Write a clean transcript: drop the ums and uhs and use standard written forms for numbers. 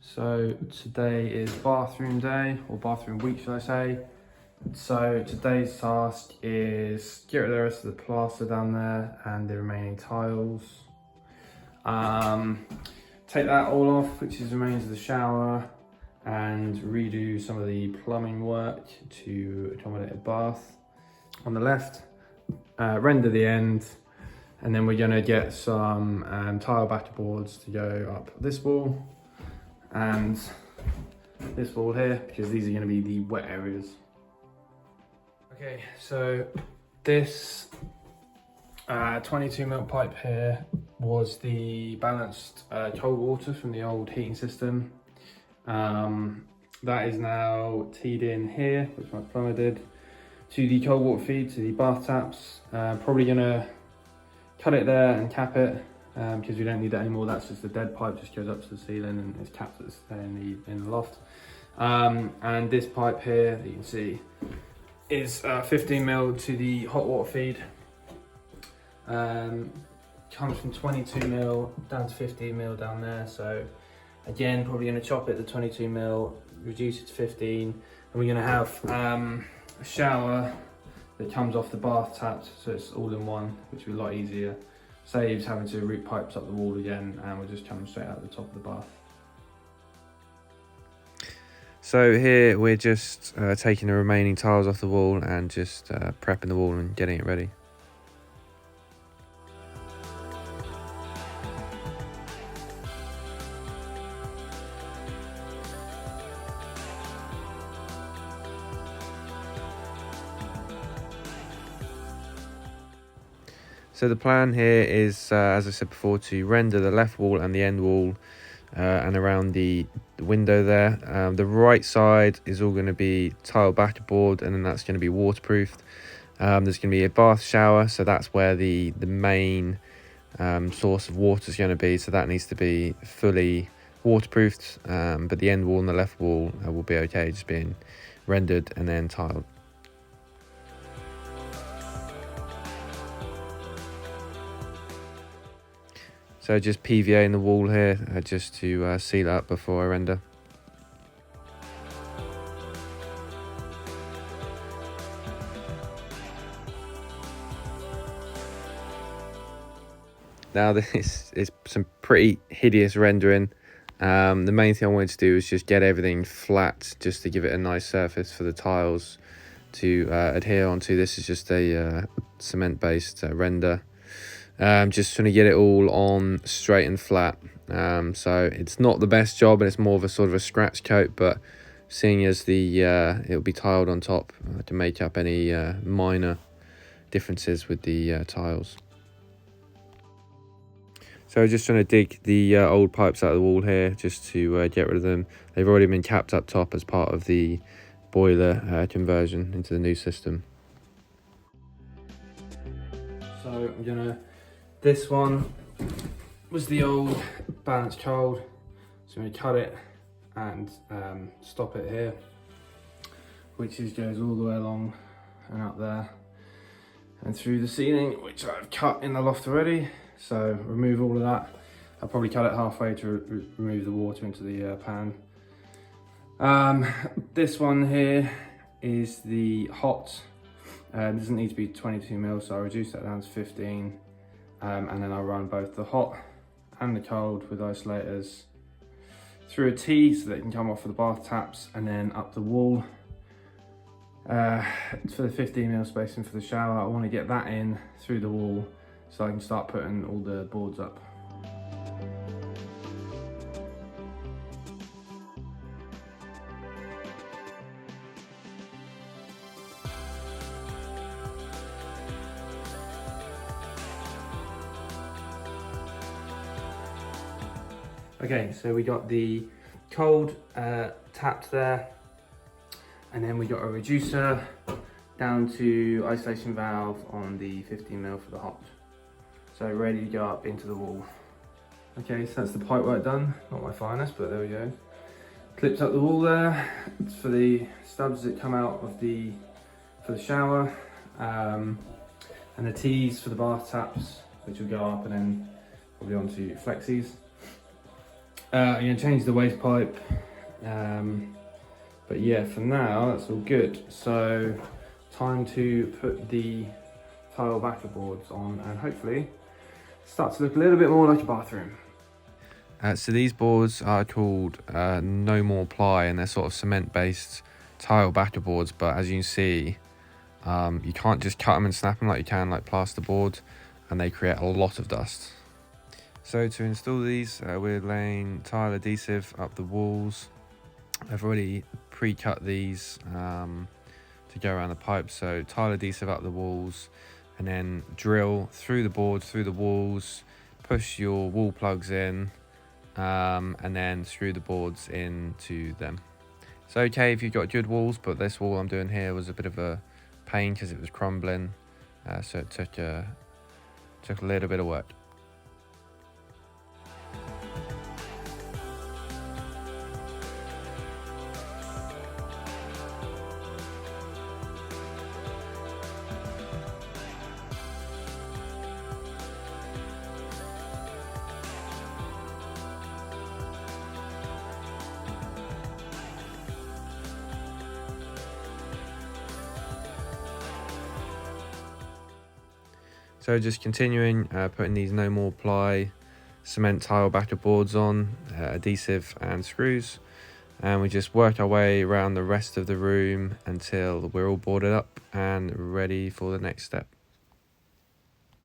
So today is bathroom day, or bathroom week should I say. So today's task is get rid of the rest of the plaster down there and the remaining tiles. Take that all off, which is the remains of the shower, and redo some of the plumbing work to accommodate a bath. On the left, render the end, and then we're gonna get some tile batter boards to go up this wall and this wall here, because these are going to be the wet areas. Okay, so this 22mm pipe here was the balanced cold water from the old heating system. That is now teed in here, which my plumber did, to the cold water feed to the bath taps. Probably going to cut it there and cap it, because we don't need that anymore. That's just a dead pipe, just goes up to the ceiling and it's capped in the loft. And this pipe here that you can see is 15mm to the hot water feed. Comes from 22mm down to 15mm down there. So again, probably going to chop it to 22mm, reduce it to 15, and we're going to have a shower that comes off the bath taps, so it's all in one, which will be a lot easier. Saves having to route pipes up the wall again, and we'll just come straight out the top of the bath. So here we're just taking the remaining tiles off the wall and just prepping the wall and getting it ready. So the plan here is, as I said before, to render the left wall and the end wall and around the window there. The right side is all going to be tile batter board, and then that's going to be waterproofed. There's going to be a bath shower, so that's where the main source of water is going to be, so that needs to be fully waterproofed, but the end wall and the left wall will be okay, just being rendered and then tiled. So just PVA in the wall here, just to seal it up before I render. Now this is some pretty hideous rendering. The main thing I wanted to do is just get everything flat, just to give it a nice surface for the tiles to adhere onto. This is just a cement-based render. Just trying to get it all on straight and flat. So it's not the best job, and it's more of a sort of a scratch coat, but seeing as the it'll be tiled on top to make up any minor differences with the tiles. So just trying to dig the old pipes out of the wall here, just to get rid of them. They've already been capped up top as part of the boiler conversion into the new system. So I'm gonna, this one was the old balanced cold, so I'm gonna cut it and stop it here, which goes all the way along and up there and through the ceiling, which I've cut in the loft already. So remove all of that. I'll probably cut it halfway to remove the water into the pan. This one here is the hot. It doesn't need to be 22mm, so I'll reduce that down to 15. And then I'll run both the hot and the cold with isolators through a T, so that it can come off of the bath taps and then up the wall. For the 15mm spacing for the shower, I want to get that in through the wall so I can start putting all the boards up. Okay, so we got the cold tapped there, and then we got a reducer down to isolation valve on the 15mm for the hot. So ready to go up into the wall. Okay, so that's the pipe work done. Not my finest, but there we go. Clips up the wall there. It's for the stubs that come out of for the shower, and the T's for the bath taps, which will go up and then probably onto flexies. I'm going to change the waste pipe. But yeah, for now, that's all good. So, time to put the tile backer boards on and hopefully start to look a little bit more like a bathroom. So these boards are called No More Ply, and they're sort of cement-based tile backer boards. But as you can see, you can't just cut them and snap them like you can like plasterboard, and they create a lot of dust. So to install these, we're laying tile adhesive up the walls. I've already pre-cut these to go around the pipe. So tile adhesive up the walls, and then drill through the boards, through the walls, push your wall plugs in, and then screw the boards into them. It's okay if you've got good walls, but this wall I'm doing here was a bit of a pain because it was crumbling, so it took a little bit of work. So just continuing putting these No More Ply cement tile backer boards on, adhesive and screws, and we just work our way around the rest of the room until we're all boarded up and ready for the next step.